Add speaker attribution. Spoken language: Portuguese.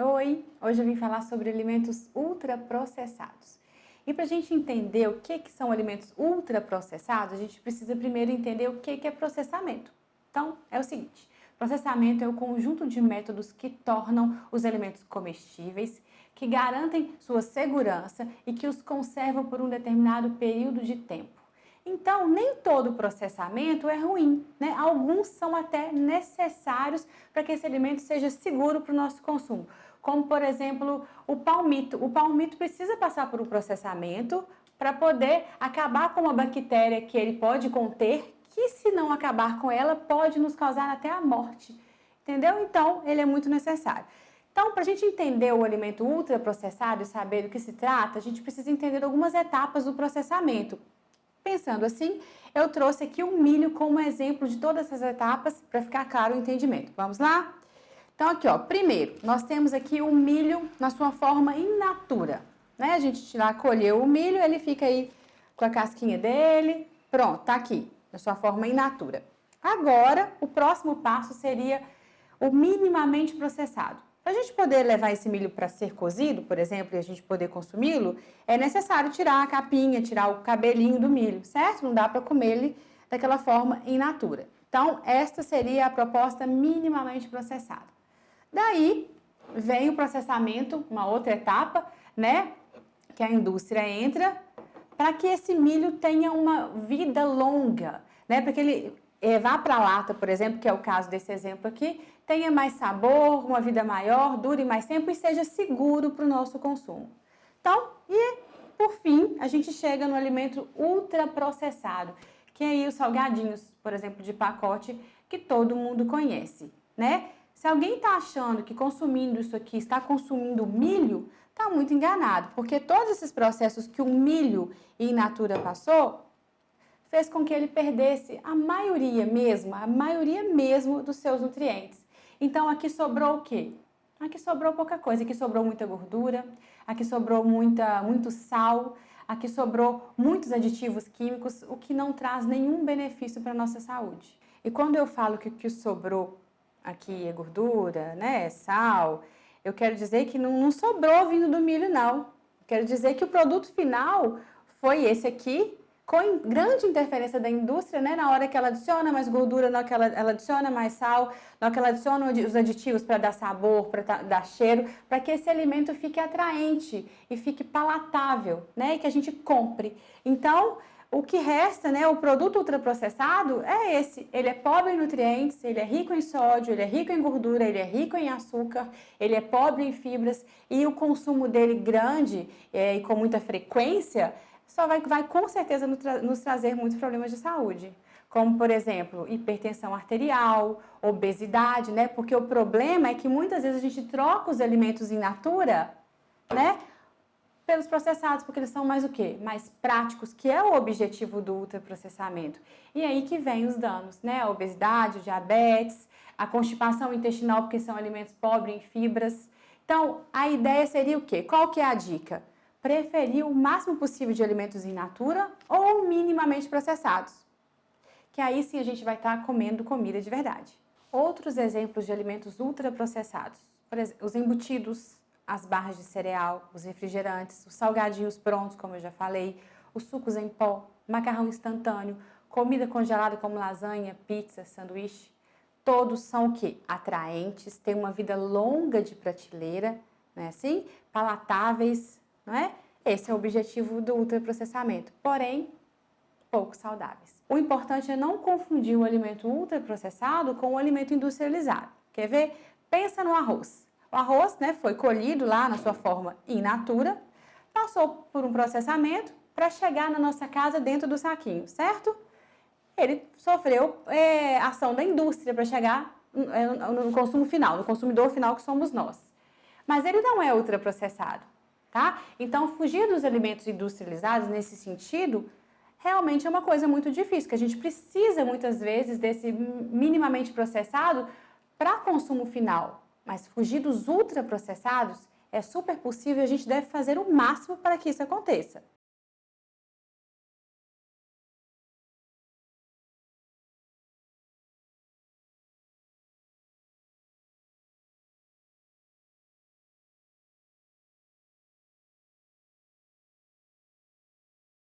Speaker 1: Oi, hoje eu vim falar sobre alimentos ultraprocessados. E para a gente entender o que são alimentos ultraprocessados, a gente precisa primeiro entender o que é processamento. Então, é o seguinte, processamento é o conjunto de métodos que tornam os alimentos comestíveis, que garantem sua segurança e que os conservam por um determinado período de tempo. Então, nem todo processamento é ruim, né? Alguns são até necessários para que esse alimento seja seguro para o nosso consumo, como, por exemplo, o palmito. O palmito precisa passar por um processamento para poder acabar com uma bactéria que ele pode conter, que se não acabar com ela, pode nos causar até a morte, entendeu? Então, ele é muito necessário. Então, para a gente entender o alimento ultraprocessado e saber do que se trata, a gente precisa entender algumas etapas do processamento. Pensando assim, eu trouxe aqui o milho como exemplo de todas essas etapas para ficar claro o entendimento. Vamos lá? Então aqui, ó, primeiro, nós temos aqui o milho na sua forma in natura, né? A gente lá colheu o milho, ele fica aí com a casquinha dele, pronto, tá aqui, na sua forma in natura. Agora, o próximo passo seria o minimamente processado. Para a gente poder levar esse milho para ser cozido, por exemplo, e a gente poder consumi-lo, é necessário tirar a capinha, tirar o cabelinho do milho, certo? Não dá para comer ele daquela forma in natura. Então, esta seria a proposta minimamente processada. Daí, vem o processamento, uma outra etapa, né? Que a indústria entra para que esse milho tenha uma vida longa, né? Para que ele vá para a lata, por exemplo, que é o caso desse exemplo aqui, tenha mais sabor, uma vida maior, dure mais tempo e seja seguro para o nosso consumo. Então, e por fim, a gente chega no alimento ultraprocessado, que é aí os salgadinhos, por exemplo, de pacote, que todo mundo conhece, né? Se alguém está achando que consumindo isso aqui está consumindo milho, está muito enganado, porque todos esses processos que o milho in natura passou, fez com que ele perdesse a maioria mesmo dos seus nutrientes. Então, aqui sobrou o quê? Aqui sobrou pouca coisa, aqui sobrou muita gordura, aqui sobrou muito sal, aqui sobrou muitos aditivos químicos, o que não traz nenhum benefício para a nossa saúde. E quando eu falo que o que sobrou aqui é gordura, né, é sal, eu quero dizer que não sobrou vindo do milho, não. Quero dizer que o produto final foi esse aqui, com grande interferência da indústria, né? Na hora que ela adiciona mais gordura, na hora que ela adiciona mais sal, na hora que ela adiciona os aditivos para dar sabor, para dar cheiro, para que esse alimento fique atraente e fique palatável, né? E que a gente compre. Então, o que resta, né? O produto ultraprocessado é esse. Ele é pobre em nutrientes, ele é rico em sódio, ele é rico em gordura, ele é rico em açúcar, ele é pobre em fibras e o consumo dele grande e com muita frequência só vai com certeza nos trazer muitos problemas de saúde, como, por exemplo, hipertensão arterial, obesidade, né? Porque o problema é que muitas vezes a gente troca os alimentos in natura, né? Pelos processados, porque eles são mais o quê? Mais práticos, que é o objetivo do ultraprocessamento. E aí que vem os danos, né? A obesidade, o diabetes, a constipação intestinal, porque são alimentos pobres em fibras. Então, a ideia seria o quê? Qual que é a dica? Preferir o máximo possível de alimentos in natura ou minimamente processados, que aí sim a gente vai estar comendo comida de verdade. Outros exemplos de alimentos ultraprocessados, por exemplo, os embutidos, as barras de cereal, os refrigerantes, os salgadinhos prontos, como eu já falei, os sucos em pó, macarrão instantâneo, comida congelada como lasanha, pizza, sanduíche, todos são o quê? Atraentes, têm uma vida longa de prateleira, não é assim? Palatáveis, não é? Esse é o objetivo do ultraprocessamento, porém, pouco saudáveis. O importante é não confundir o alimento ultraprocessado com o alimento industrializado. Quer ver? Pensa no arroz. O arroz, né, foi colhido lá na sua forma in natura, passou por um processamento para chegar na nossa casa dentro do saquinho, certo? Ele sofreu ação da indústria para chegar no consumo final, no consumidor final que somos nós. Mas ele não é ultraprocessado. Tá? Então, fugir dos alimentos industrializados nesse sentido realmente é uma coisa muito difícil, que a gente precisa muitas vezes desse minimamente processado para consumo final. Mas fugir dos ultraprocessados é super possível e a gente deve fazer o máximo para que isso aconteça.